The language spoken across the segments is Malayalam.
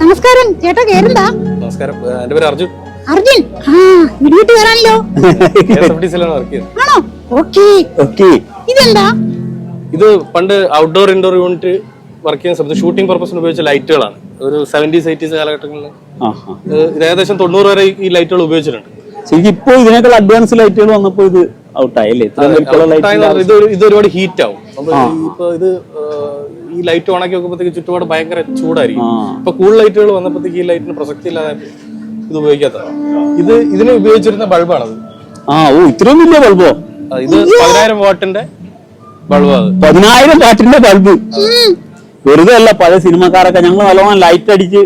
നമസ്കാരം ചേട്ടാ, കേരള. നമസ്കാരം, എന്റെ പേര് അർജുൻ. അർജുൻ, വീട്ടിൽ വരാനല്ലോ. ആണോ? ഓക്കേ. ഇതെന്താ? ഇത് പണ്ട് ഔട്ട്ഡോർ ഇൻഡോർ യൂണിറ്റ് വർക്ക് ചെയ്യുന്ന സമയത്ത് ഷൂട്ടിംഗ് പർപ്പസിന് ഉപയോഗിച്ച ലൈറ്റുകളാണ്. ഒരു 70s 80s കാലഘട്ടങ്ങളിൽ ഇത് ഏകദേശം 90 വരെ ഈ ലൈറ്റുകൾ ഉപയോഗിച്ചിട്ടുണ്ട്. ശരിക്കും ഇപ്പൊ ഇതിനേക്കാൾ അഡ്വാൻസ് ലൈറ്റുകൾ വന്നപ്പോ ഇത് ഔട്ടായല്ലേ? ഇത് ഒരുപാട് ഹീറ്റ് ആവും. ഇപ്പൊ ഇത് ഈ ലൈറ്റ് ഓണാക്കി വെക്കുമ്പോഴത്തേക്ക് ചുറ്റുപാട് ഭയങ്കര ചൂടായിരിക്കും. ഇപ്പൊ കൂൾ ലൈറ്റുകൾ വന്നപ്പോഴത്തേക്ക് ഈ ലൈറ്റിന് പ്രസക്തി ഇല്ലാതെ ഇത് ഉപയോഗിക്കാത്തതാണ്. ഇതിന് ഉപയോഗിച്ചിരുന്ന ബൾബാണത്. ഇത്രയും വലിയ ബൾബോ? ഇത് 1000 വാട്ടിന്റെ ബൾബാണ്. 10,000 വാട്ടിന്റെ ബൾബ് വെറുതെ അല്ല. പല സിനിമക്കാരൊക്കെ ഞങ്ങൾ നല്ലോണം ലൈറ്റ് അടിച്ച്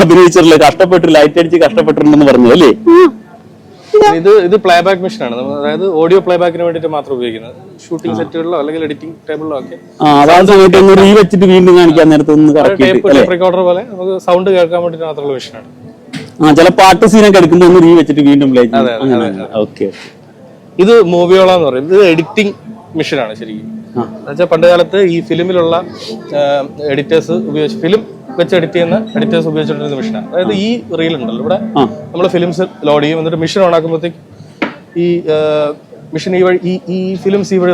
അഭിനയിച്ചിട്ടില്ല, കഷ്ടപ്പെട്ട് ലൈറ്റ് അടിച്ച് കഷ്ടപ്പെട്ടിട്ടുണ്ടെന്ന് പറഞ്ഞു അല്ലേ? ഇത് പ്ലേബാക്ക് മെഷീൻ ആണ്. അതായത് ഓഡിയോ പ്ലേബാക്കിന് വേണ്ടിട്ട് മാത്രം ഉപയോഗിക്കുന്നത്. ഷൂട്ടിംഗ് സെറ്റുകളിലോ അല്ലെങ്കിൽ എഡിറ്റിംഗ് ടേബിളിലോ ഒക്കെ റീ വെച്ചിട്ട് വീണ്ടും കാണിക്കാൻ നേരത്തെ റെക്കോർഡർ പോലെ നമുക്ക് സൗണ്ട് കേൾക്കാൻ വേണ്ടിട്ട് മാത്രമുള്ള മെഷീനാണ്. ചില പാട്ട് സീനൊക്കെ എടുക്കുമ്പോൾ ഒന്ന് റീ വെച്ചിട്ട് വീണ്ടും പ്ലേ ചെയ്യും. ഇത് മൂവിയോള എന്ന് പറയും. ഇത് എഡിറ്റിംഗ് മെഷീനാണ് ശരിക്കും. എന്നുവെച്ചാൽ പണ്ട് കാലത്ത് ഈ ഫിലിമിലുള്ള എഡിറ്റേഴ്സ് ഉപയോഗിച്ച് ഫിലിം വെച്ച് എഡിറ്റ് ചെയ്യുന്ന എഡിറ്റേഴ്സ് ഉപയോഗിച്ചിട്ടുള്ള മെഷീനാണ്. അതായത് ഈ റീൽ ഉണ്ടല്ലോ, ഇവിടെ നമ്മൾ ഫിലിംസ് ലോഡ് ചെയ്യും, എന്നിട്ട് മെഷീൻ ഓൺ ആക്കുമ്പോഴത്തേക്ക് ഈ മെഷീൻ ഈ വഴി ഈ ഫിലിംസ് ഈ വഴി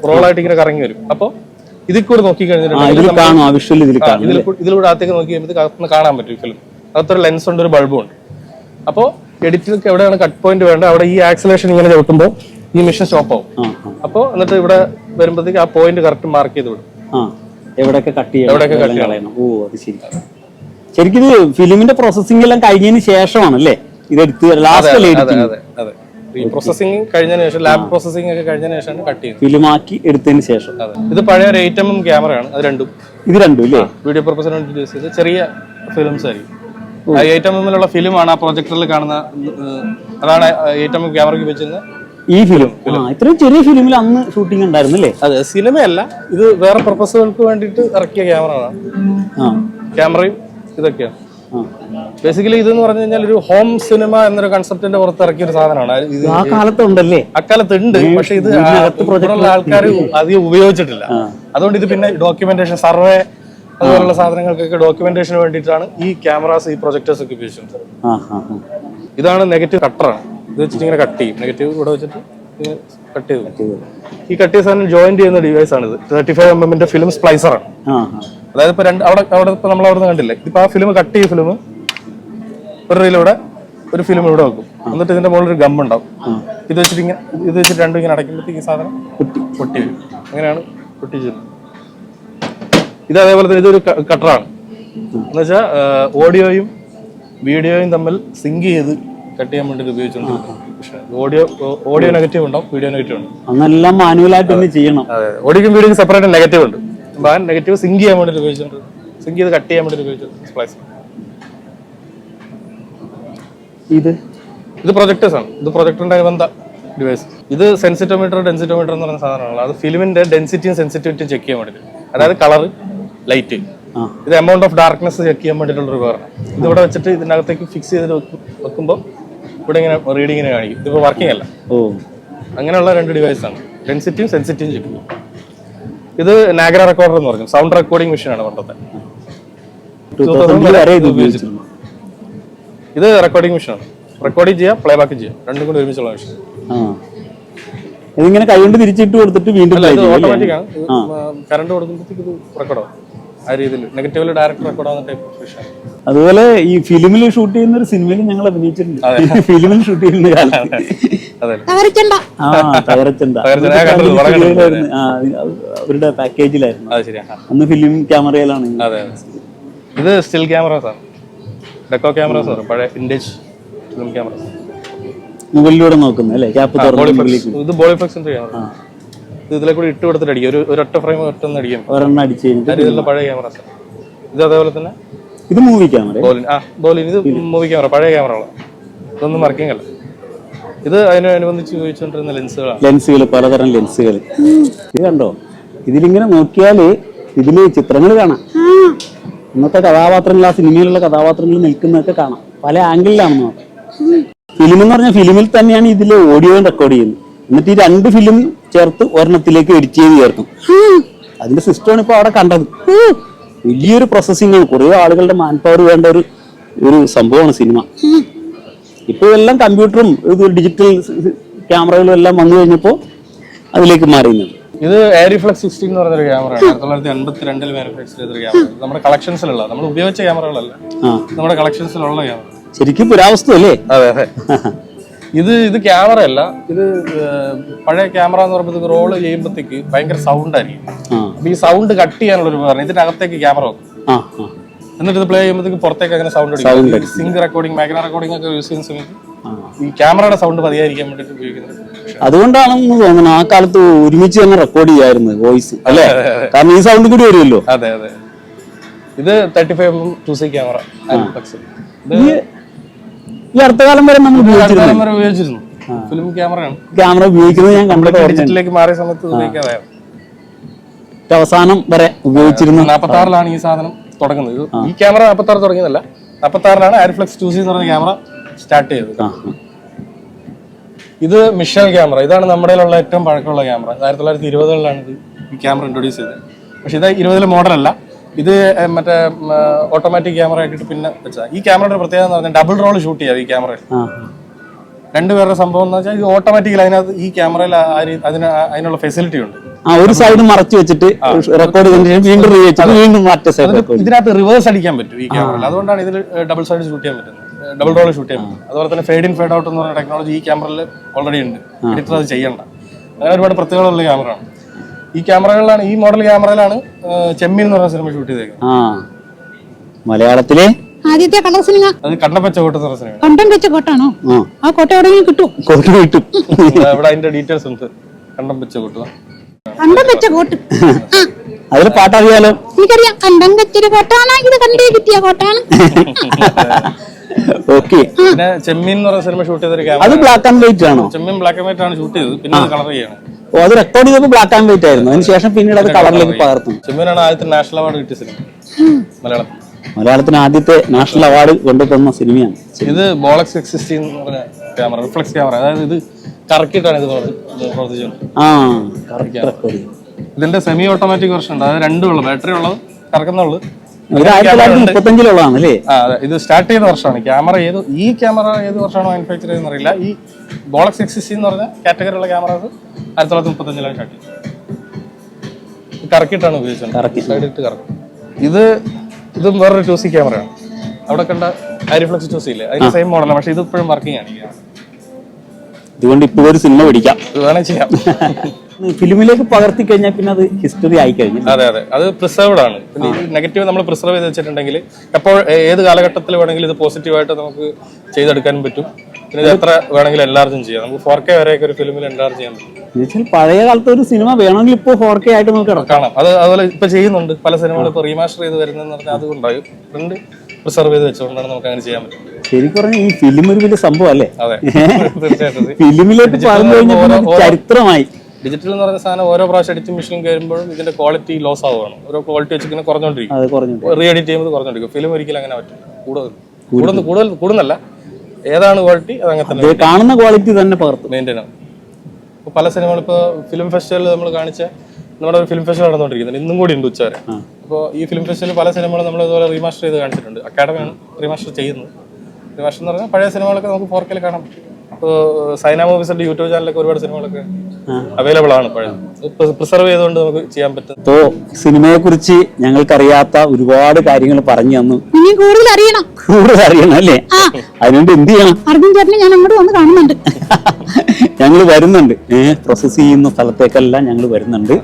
റോളായിട്ട് ഇങ്ങനെ കറങ്ങി വരും. അപ്പോൾ ഇതിൽ കൂടെ നോക്കി കഴിഞ്ഞിട്ടുണ്ടെങ്കിൽ ഇതിലൂടെ അകത്തേക്ക് നോക്കി കഴിയുമ്പോൾ കാണാൻ പറ്റും ഫിലിം. അകത്തൊരു ലെൻസ് ഉണ്ട്, ഒരു ബൾബും ഉണ്ട്. അപ്പോൾ എഡിറ്റിംഗ് എവിടെയാണ് കട്ട് പോയിന്റ് വേണ്ടത് അവിടെ ഈ ആക്സലേഷൻ ഇങ്ങനെ ചവിട്ടുമ്പോൾ ഈ മെഷീൻ സ്റ്റോപ്പ് ആവും. അപ്പോൾ എന്നിട്ട് ഇവിടെ വരുമ്പോഴത്തേക്ക് ആ പോയിന്റ് കറക്റ്റ് മാർക്ക് ചെയ്ത് വിടും. എവിടെയൊക്കെ കട്ട് ചെയ്യണം. ഓ, അത് ശരി. ശരിക്കും ഇത് ഫിലിമിന്റെ പ്രോസസ്സിംഗ് എല്ലാം കഴിഞ്ഞതിന് ശേഷമാണല്ലേ ഇതെടുത്ത് പ്രോസസ്സിംഗ് കഴിഞ്ഞതിന് ശേഷം, ലാബ് പ്രോസസ്സിംഗ് ഒക്കെ കഴിഞ്ഞതിന് ശേഷമാണ് കട്ട് ചെയ്യുന്നത്. ഫിലിമാക്കി എടുത്തതിന് ശേഷം. ഇത് പഴയ 8mm ക്യാമറയാണ്. അത് രണ്ടും ഇല്ലേ? വീഡിയോ പർപ്പസിന് വേണ്ടി യൂസ് ചെയ്ത് ചെറിയ ഫിലിംസ് ആയിരിക്കും. 8mm ഫിലിമാണ് ആ പ്രൊജക്ടറിൽ കാണുന്ന. അതാണ് 8mm ക്യാമറയ്ക്ക് വെച്ചിരുന്നത് ഈ ഫിലിം. ഇത്രയും ചെറിയ ഫിലിമിൽ അന്ന് ഷൂട്ടിംഗ് ഉണ്ടായിരുന്നല്ലേ? അതെ, സിനിമയല്ല, ഇത് വേറെ പർപ്പസുകൾക്ക് വേണ്ടിയിട്ട് ഇറക്കിയ ക്യാമറയാണ്. ക്യാമറയും ഇതൊക്കെയാണ്. ബേസിക്കലി ഇതെന്ന് പറഞ്ഞു കഴിഞ്ഞാൽ ഒരു ഹോം സിനിമ എന്നൊരു കൺസെപ്റ്റിന്റെ പുറത്ത് ഇറക്കിയ ഒരു സാധനമാണ്. ആ കാലത്തുണ്ടല്ലേ? അക്കാലത്തുണ്ട്, പക്ഷെ ഇത് ആൾക്കാർ അധികം ഉപയോഗിച്ചിട്ടില്ല. അതുകൊണ്ട് ഇത് പിന്നെ ഡോക്യുമെന്റേഷൻ, സർവേ അതുപോലുള്ള സാധനങ്ങൾക്കൊക്കെ ഡോക്യുമെന്റേഷന് വേണ്ടിയിട്ടാണ് ഈ ക്യാമറാസ്, ഈ പ്രൊജക്ടേഴ്സ് ഒക്കെ ഉപയോഗിച്ചിട്ടുണ്ട്. ഇതാണ് നെഗറ്റീവ് കട്ടറാണ്. ഇത് വെച്ചിട്ട് ഇങ്ങനെ കട്ട് ചെയ്യും. നെഗറ്റീവ് ഇവിടെ വെച്ചിട്ട് ഇങ്ങനെ കട്ട് ചെയ്തു. ഈ കട്ട് ചെയ്ത സാധനം ജോയിന്റ് ചെയ്യുന്ന ഡിവൈസ് ആണ് ഇത്. 35mm ഫിലിം സ്പ്ലൈസർ ആണ്. അതായത് ഇപ്പൊ അവിടെ ഇപ്പൊ നമ്മൾ അവിടെ കണ്ടില്ലേ, ഇപ്പൊ ആ ഫിലിം കട്ട് ചെയ്ത ഫിലിം ഒരു റീലിലൂടെ ഒരു ഫിലിം ഇവിടെ വെക്കും. എന്നിട്ട് ഇതിന്റെ മുകളിൽ ഒരു ഗം ഉണ്ടാവും. ഇത് വെച്ചിട്ട് രണ്ടും ഇങ്ങനെ അടയ്ക്കുമ്പോഴത്തേക്ക് ഈ സാധനം പൊട്ടി വരും. അങ്ങനെയാണ് പൊട്ടിച്ചത്. ഇത് അതേപോലെ തന്നെ ഇതൊരു കട്ടറാണ്. എന്നുവെച്ചാൽ ഓഡിയോയും വീഡിയോയും തമ്മിൽ സിങ്ക് ചെയ്ത് കട്ട് ചെയ്യാൻ വേണ്ടി ഉപയോഗിച്ചുകൊണ്ട് ഓഡിയോ നെഗറ്റീവ് ഉണ്ടാവും, വീഡിയോ നെഗറ്റീവ് ഉണ്ട്. അതെല്ലാം മാനുവലായിട്ട് ചെയ്യണം. അതെ, ഓഡിയോക്കും വീഡിയോക്കും സെപ്പറേറ്റ് നെഗറ്റീവ് ഉണ്ട്. ആ നെഗറ്റീവ് സിങ്ക് ചെയ്യാൻ വേണ്ടി ഉപയോഗിച്ചുകൊണ്ട്, സിങ്ക് ചെയ്ത് കട്ട് ചെയ്യാൻ വേണ്ടി ഉപയോഗിച്ചു സ്പ്ലൈസ്. ഇത് പ്രൊജക്ടേഴ്സ് ആണ്. ഇത് പ്രൊജക്ടറിന്റെ അനുബന്ധ ഡിവൈസ്. ഇത് സെൻസിറ്റോമീറ്റർ, ഡെൻസിറ്റോമീറ്റർ എന്ന് പറയുന്ന സാധനമാണ്. അത് ഫിലിമിന്റെ ഡെൻസിറ്റിയും സെൻസിറ്റിവിറ്റിയും ചെക്ക് ചെയ്യാൻ വേണ്ടിയിട്ട്. അതായത് കളർ, ലൈറ്റ്, ഇത് എമൗണ്ട് ഓഫ് ഡാർക്ക്നെസ് ചെക്ക് ചെയ്യാൻ വേണ്ടിയിട്ടുള്ള ഒരു ഉപകരണം. ഇതിവിടെ വെച്ചിട്ട് ഇതിനകത്തേക്ക് ഫിക്സ് ചെയ്ത് വെക്കുമ്പോൾ ഇവിടെ ഇങ്ങനെ റീഡിങ്ങിനെ കാണിക്കും. ഇതിപ്പോൾ വർക്കിംഗ് അല്ല. അങ്ങനെയുള്ള രണ്ട് ഡിവൈസ് ആണ്. ഡെൻസിറ്റിയും സെൻസിറ്റിയും ചെക്ക് ചെയ്യും. ഇത് നാഗ്ര റെക്കോർഡർ എന്ന് പറഞ്ഞു, സൗണ്ട് റെക്കോർഡിംഗ് മെഷീനാണ് പണ്ടത്തെ. ഇത് റെക്കോർഡിംഗ് മെഷീനാണ്. റെക്കോർഡിംഗ് ചെയ്യാം, പ്ലേബാക്ക് ചെയ്യാം, രണ്ടും കൂടി ഒരുമിച്ചുള്ള മെഷീൻ. ഇതിങ്ങനെ കൈകൊണ്ട് തിരിച്ചിട്ട് കൊടുത്തിട്ട് വീണ്ടും ഓട്ടോമാറ്റിക് ആണ്. കറണ്ട് കൊടുക്കുമ്പോഴത്തേക്ക് ഇത് റെക്കോർഡാവും. ആ രീതിയിൽ നെഗറ്റീവില് ഡയറക്റ്റ് റെക്കോർഡാവുന്ന ടൈപ്പ് മെഷീൻ. അതുപോലെ ഈ ഫിലിമിൽ ഷൂട്ട് ചെയ്യുന്ന ഒരു സിനിമയിൽ ഞങ്ങൾ അഭിനയിച്ചിട്ടുണ്ട്. ഫിലിമിൽ ഷൂട്ട് ചെയ്യുന്ന കാലത്ത് അവരുടെ പാക്കേജിലായിരുന്നു. അന്ന് ഫിലിം ക്യാമറയിലാണ്. ഇത് സ്റ്റിൽ ക്യാമറാസ് ആണ്. ഡെക്കോ ക്യാമറാസ് പറയും, പഴയ വിന്റേജ് ഫിലിം ക്യാമറാസ്. മുകളിലൂടെ നോക്കുന്നത് അല്ലേ? ഇത് ബോളിഫ്ലെക്സിന്റെ ക്യാമറ. ഇതിലെ കൂടി ഇട്ട് കൊടുത്തിട്ട് അടിക്കും. ഒരു ഒറ്റ ഫ്രെയിം ഒറ്റൊന്ന് അടിക്കും. ഒരെണ്ണം അടിച്ചു കഴിഞ്ഞിട്ട് പഴയ ക്യാമറാസ്. ഇത് അതേപോലെ തന്നെ ഇത് മൂവി ക്യാമറ. ബോലിൻ ഇത് മൂവി ക്യാമറ, പഴയ ക്യാമറകളാണ്. ഇതൊന്നും വർക്കിംഗ് അല്ല. ഇത് അതിനനുബന്ധിച്ച് ഉപയോഗിച്ചുകൊണ്ടിരുന്ന ലെൻസുകളാണ്. ലെൻസുകൾ, പലതരം ലെൻസുകൾ. ഇത് കണ്ടോ, ഇതിലിങ്ങനെ നോക്കിയാല് ഇതില് ചിത്രങ്ങൾ കാണാം. ഇന്നത്തെ കഥാപാത്രങ്ങൾ, ആ സിനിമയിലുള്ള കഥാപാത്രങ്ങൾ നിൽക്കുന്നതൊക്കെ കാണാം. പല ആംഗിളിലാണെന്ന് നോക്കാം. ഫിലിം എന്ന് പറഞ്ഞാൽ ഫിലിമിൽ തന്നെയാണ് ഇതിൽ ഓഡിയോ റെക്കോർഡ് ചെയ്യുന്നത്. എന്നിട്ട് ഈ 2 ഫിലിം ചേർത്ത് ഒരെണ്ണത്തിലേക്ക് എഡിറ്റ് ചെയ്ത് ചേർക്കും. അതിന്റെ സിസ്റ്റമാണ് ഇപ്പൊ അവിടെ കണ്ടത്. വലിയൊരു പ്രോസസ്സിംഗ് ആണ്. കുറെ ആളുകളുടെ മാൻ പവർ വേണ്ട ഒരു സംഭവമാണ് സിനിമ. ഇപ്പൊ എല്ലാം കമ്പ്യൂട്ടറും ഡിജിറ്റൽ ക്യാമറകളും എല്ലാം വന്നു കഴിഞ്ഞപ്പോ അതിലേക്ക് മാറിയുന്നത്. ഇത് എയറിഫ്ലക്സ് 16 എന്ന് പറഞ്ഞൊരു ക്യാമറയാണ്. 1982 മാനുഫാക്ചർ ചെയ്തൊരു ക്യാമറ. നമ്മുടെ കളക്ഷൻസിലുള്ള, നമ്മൾ ഉപയോഗിച്ച ക്യാമറകളല്ല, നമ്മുടെ കളക്ഷൻസിലുള്ള ക്യാമറ. ശരിക്കും പുരാവസ്തു അല്ലേ? അതെ അതെ. ഇത് ക്യാമറ അല്ല, ഇത് പഴയ ക്യാമറ എന്ന് പറയുമ്പോൾ റോള് ചെയ്യുമ്പോഴത്തേക്ക് ഭയങ്കര സൗണ്ട് ആയിരിക്കും. അപ്പൊ ഈ സൗണ്ട് കട്ട് ചെയ്യാനുള്ള ഒരു ഉപകരണം ഇതിന്റെ അകത്തേക്ക് ക്യാമറ വെക്കും. എന്നിട്ട് ഇത് പ്ലേ ചെയ്യുമ്പോഴത്തേക്ക് പുറത്തേക്ക് അങ്ങനെ സൗണ്ട് അടിക്കും. സിങ്ക് റെക്കോർഡിംഗ്, മാഗ്ന റെക്കോർഡിംഗ് ഒക്കെ യൂസ് ചെയ്യുന്ന സമയത്ത് ഈ ക്യാമറയുടെ സൗണ്ട് പതിയായിരിക്കാൻ വേണ്ടിട്ട് ഉപയോഗിക്കുന്നത്. അതുകൊണ്ടാണെന്ന് തോന്നുന്നു ആ കാലത്ത് ഒരുമിച്ച് തന്നെ റെക്കോർഡ് ചെയ്യാറുണ്ട് വോയിസ്, അല്ലേ? കാരണം ഈ സൗണ്ട് കൂടി വരുമല്ലോ. അതെ അതെ. ഇത് 35mm 2C ക്യാമറ. ഈ അടുത്ത കാലം വരെ നമ്മൾ ഉപയോഗിച്ചിരുന്നു. ഫിലിം ക്യാമറയാണ്. ക്യാമറ ഉപയോഗിക്കുന്നത് ഞാൻ കണ്ടത് ഡിജിറ്റലിലേക്ക് മാറിയ സമയത്ത് ഉപയോഗിക്കാതായിരുന്നു. അവസാനം വരെ ഉപയോഗിച്ചിരുന്നു. 46-ലാണ് ഈ സാധനം തുടങ്ങുന്നത്. ഈ ക്യാമറ 46 തുടങ്ങിയതല്ല, 46-ലാണ് എയർഫ്ലക്സ് 2C എന്ന് പറഞ്ഞ ക്യാമറ സ്റ്റാർട്ട് ചെയ്തത്. ഇത് മിഷൽ ക്യാമറ. ഇതാണ് നമ്മുടെ ഏറ്റവും പഴക്കമുള്ള ക്യാമറ. 1920-കളിലാണ് ഈ ക്യാമറ ഇൻട്രൊഡ്യൂസ് ചെയ്തത്. പക്ഷെ ഇത് 20-ലെ മോഡലല്ല. ഇത് മറ്റേ ഓട്ടോമാറ്റിക് ക്യാമറ ആക്കിയിട്ട് പിന്നെ വെച്ചാൽ. ഈ ക്യാമറയുടെ പ്രത്യേകത എന്ന് പറഞ്ഞാൽ ഡബിൾ റോൾ ഷൂട്ട് ചെയ്യാം ഈ ക്യാമറയിൽ. 2 പേരുടെ സംഭവം എന്ന് വെച്ചാൽ ഇത് ഓട്ടോമാറ്റിക്കലി അതിനകത്ത് ഈ ക്യാമറയിൽ അതിനുള്ള ഫെസിലിറ്റി ഉണ്ട്. ഒരു സൈഡ് മറച്ചു വെച്ചിട്ട് റെക്കോർഡ് വീണ്ടും ഇതിനകത്ത് റിവേഴ്സ് അടിക്കാൻ പറ്റും ഈ ക്യാമറയിൽ. അതുകൊണ്ടാണ് ഇതിൽ ഡബിൾ സൈഡ് ഷൂട്ട് ചെയ്യാൻ പറ്റുന്നത്, ഡബിൾ റോൾ ഷൂട്ട് ചെയ്യാൻ പറ്റും. അതുപോലെ തന്നെ ഫേഡ് ഇൻ ഫേഡ് ഔട്ട് എന്ന് പറഞ്ഞ ടെക്നോളജി ഈ ക്യാമറയിൽ ഓൾറെഡി ഉണ്ട്. എഡിറ്റർ അത് ചെയ്യണ്ട. അങ്ങനെ ഒരുപാട് പ്രത്യേകതയുള്ള ക്യാമറയാണ്. ഈ ക്യാമറകളിലാണ്, ഈ മോഡൽ ക്യാമറയിലാണ് ചെമ്മീൻ എന്ന് പറഞ്ഞ സിനിമ ഷൂട്ട് ചെയ്തേക്കുന്നത്. മലയാളത്തിലെ ആദ്യത്തെ കളർ സിനിമ. അത് കണ്ടം വെച്ച കോട്ട എന്ന് പറഞ്ഞ സിനിമ. കണ്ടം വെച്ച കോട്ടാണോ? ആ കോട്ട എവിടെയെങ്കിലും കിട്ടും? ഇവിടെ അതിന്റെ ഡീറ്റെയിൽസ് ഉണ്ട്. കണ്ടം വെച്ച കോട്ട. കണ്ടം വെച്ച കോട്ട്. അതിൽ പാട്ടറിയാലോ? എനിക്കറിയാം. കണ്ടം വെച്ചൊരു കോട്ടാണ്. ഇത് കണ്ടേ കിട്ടിയ കോട്ടാണ്. പിന്നെ ചെമ്മീൻ എന്ന് പറഞ്ഞ സിനിമ ഷൂട്ട് ചെയ്തൊരു ക്യാമറ. അത് ബ്ലാക്ക് ആൻഡ് വൈറ്റ് ആണോ? ചെമ്മീൻ ബ്ലാക്ക് ആൻഡ് വൈറ്റ് ആണ് ഷൂട്ട് ചെയ്തത്. പിന്നെ കളർ ചെയ്യാണ്. അത് റെക്കോർഡ് ചെയ്തപ്പോൾ ബ്ലാക്ക് ആൻഡ് വൈറ്റ് ആയിരുന്നു. അതിനുശേഷം പിന്നീട് അത് കളറിലേക്ക് പകർത്തും. ചെമ്മീനാണ് ആദ്യത്തെ നാഷണൽ അവാർഡ് കിട്ടിയ സിനിമ മലയാളത്തിൽ. മലയാളത്തിന് ആദ്യത്തെ നാഷണൽ അവാർഡ് കൊണ്ടുതന്ന സിനിമയാണ്. ഇത് ബോളക്സ് X16 എന്ന് പറഞ്ഞ ക്യാമറ, റിഫ്ലക്സ് ക്യാമറ. അതായത് ഇത് കറക്കിയിട്ടാണ് ഇത് പ്രവർത്തിച്ചുകൊണ്ട്. ഇതിന്റെ സെമി ഓട്ടോമാറ്റിക് വെർഷൻ ഉണ്ട്. അതായത് 2 ഉള്ളത്, ബാറ്ററി ഉള്ളത്, കറക്കുന്നുള്ളൂ. 1935 അല്ലേ? ഇത് സ്റ്റാർട്ട് ചെയ്ത വർഷമാണ്. ക്യാമറ ഈ ക്യാമറ ഏത് വർഷമാണോ മാനുഫാക്ചർ ചെയ്തെന്ന് അറിയില്ല. ഈ ബോളക്സ് X16 എന്ന് പറഞ്ഞ കാറ്റഗറി ഉള്ള ക്യാമറ 1935 സ്റ്റാർട്ട് ചെയ്തു. കറക്കിയിട്ടാണ് ഉപയോഗിച്ചത്. സൈഡിട്ട് കറക്കും. ഇതും വേറൊരു 2C ക്യാമറയാണ്. അവിടെ കണ്ട എയറിഫ്ലക്സ് 2C ഇല്ലേ, അതിന്റെ സെയിം മോഡലാണ്. പക്ഷെ ഇത് ഇപ്പോഴും വർക്കിംഗ് ആണ്. ഇതുകൊണ്ട് ഇപ്പോഴും ഒരു സിനിമ പിടിക്കാം, വേണേ ചെയ്യാം. ഫിലിമിലേക്ക് പകർത്തി കഴിഞ്ഞാൽ പിന്നെ അത് ഹിസ്റ്ററി ആയി കഴിഞ്ഞു. അതെ അതെ, അത് പ്രിസർവ്ഡ് ആണ്. പിന്നെ ഈ നെഗറ്റീവ് നമ്മൾ പ്രിസർവ് ചെയ്ത് വെച്ചിട്ടുണ്ടെങ്കിൽ എപ്പോൾ ഏത് കാലഘട്ടത്തിൽ വേണമെങ്കിലും ഇത് പോസിറ്റീവായിട്ട് നമുക്ക് ചെയ്തെടുക്കാനും പറ്റും. പിന്നെ ഇത് എത്ര വേണമെങ്കിലും എൻലാർജും ചെയ്യാം. നമുക്ക് 4K വരെയൊക്കെ ഒരു ഫിലിമിൽ എൻലാർജ് ചെയ്യാൻ പറ്റും. പഴയ കാലത്ത് ഒരു സിനിമ വേണമെങ്കിൽ ഇപ്പോൾ 4K ആയിട്ട് നമുക്ക് കാണാം. അതുപോലെ ഇപ്പൊ ചെയ്യുന്നുണ്ട് പല സിനിമകളും. ഇപ്പൊ റീമാസ്റ്റർ ചെയ്ത് വരുന്നതെന്ന് പറഞ്ഞാൽ അതുകൊണ്ടായി പ്രിന്റ് പ്രിസർവ് ചെയ്ത് വെച്ചുകൊണ്ടാണ് നമുക്ക് അങ്ങനെ ചെയ്യാൻ പറ്റും. ശരിക്കും പറഞ്ഞാൽ ഈ ഫിലിം ഒരു വലിയ സംഭവം അല്ലേ? അതെ, തീർച്ചയായിട്ടും. ഫിലിമിലേക്ക് ചരിത്രമായി. ഡിജിറ്റൽ എന്ന് പറയുന്ന സാധനം ഓരോ പ്രാവശ്യം എഡിറ്റിംഗ് മെഷീൻ കയറുമ്പോഴും ഇതിന്റെ ക്വാളിറ്റി ലോസ് ആവുകയാണ്. ഓരോ ക്വാളിറ്റി വെച്ച് ഇങ്ങനെ കുറഞ്ഞോണ്ടിരിക്കും. റീ എഡിറ്റ് ചെയ്യുമ്പോൾ കുറഞ്ഞോണ്ടിരിക്കും. ഫിലിം ഒരിക്കലും അങ്ങനെ പറ്റില്ല. കൂടുന്നല്ല, ഏതാണ് ക്വാളിറ്റി അത് അങ്ങനെ തന്നെ കാണുന്ന ക്വാളിറ്റി തന്നെ മെയിൻറ്റെയിൻ ആണ്. ഇപ്പോൾ പല സിനിമകൾ ഇപ്പോൾ ഫിലിം ഫെസ്റ്റിവലിൽ നമ്മൾ കാണിച്ച നമ്മുടെ ഒരു ഫിലിം ഫെസ്റ്റിവൽ നടന്നുകൊണ്ടിരിക്കുന്നുണ്ട്. ഇന്നും കൂടി ഉണ്ട് ഉച്ചവരെ. അപ്പോൾ ഈ ഫിലിം ഫെസ്റ്റിവലിൽ പല സിനിമകളും നമ്മൾ ഇതുപോലെ റീമാസ്റ്റർ ചെയ്ത് കാണിച്ചിട്ടുണ്ട്. അക്കാഡമിയാണ് റീമാസ്റ്റർ ചെയ്യുന്നത്. റീമാസ്റ്റർ എന്ന് പറഞ്ഞാൽ പഴയ സിനിമകളൊക്കെ നമുക്ക് 4K കാണാം. ഇപ്പോൾ സൈന മൂവീസിന്റെ യൂട്യൂബ് ചാനലൊക്കെ ഒരുപാട് സിനിമകളൊക്കെ അവൈലബിൾ ആണ്. പ്രിസർവ് ചെയ്തുകൊണ്ട് നമുക്ക് ചെയ്യാൻ പറ്റും. ഇപ്പോ സിനിമയെ കുറിച്ച് ഞങ്ങൾക്കറിയാത്ത ഒരുപാട് കാര്യങ്ങൾ പറഞ്ഞു തന്നു. കൂടുതൽ അറിയണം അല്ലേ? അതിനുവേണ്ടി എന്ത് ചെയ്യണം? ഞാൻ അങ്ങോട്ട് വന്ന് കാണുന്നുണ്ട്. ഞങ്ങൾ വരുന്നുണ്ട്. പ്രോസസ് ചെയ്യുന്ന സ്ഥലത്തേക്കെല്ലാം ഞങ്ങൾ വരുന്നുണ്ട്.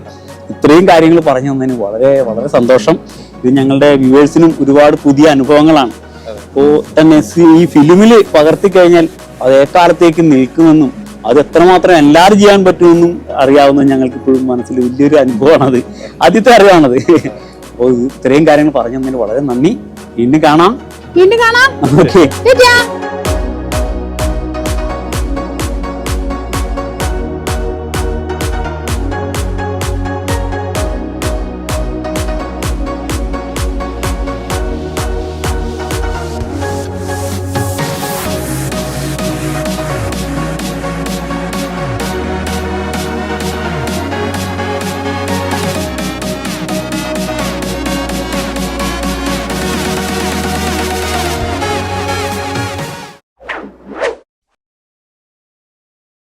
ഇത്രയും കാര്യങ്ങൾ പറഞ്ഞു തന്നതിന് വളരെ വളരെ സന്തോഷം. ഇത് ഞങ്ങളുടെ വ്യൂവേഴ്സിനും ഒരുപാട് പുതിയ അനുഭവങ്ങളാണ്. അപ്പോൾ തന്നെ ഈ ഫിലിമിൽ പകർത്തി കഴിഞ്ഞാൽ അത് ഏക്കാലത്തേക്ക് നിൽക്കുമെന്നും അത് എത്രമാത്രം എല്ലാവരും ചെയ്യാൻ പറ്റുമെന്നും അറിയാവുന്നത് ഞങ്ങൾക്ക് ഇപ്പോഴും മനസ്സിൽ വലിയൊരു അനുഭവമാണത്. ആദ്യത്തെ അറിവാണത്. അപ്പോൾ ഇത്രയും കാര്യങ്ങൾ പറഞ്ഞു തന്നതിന് വളരെ നന്ദി. വീണ്ടും കാണാം. ഓക്കെ.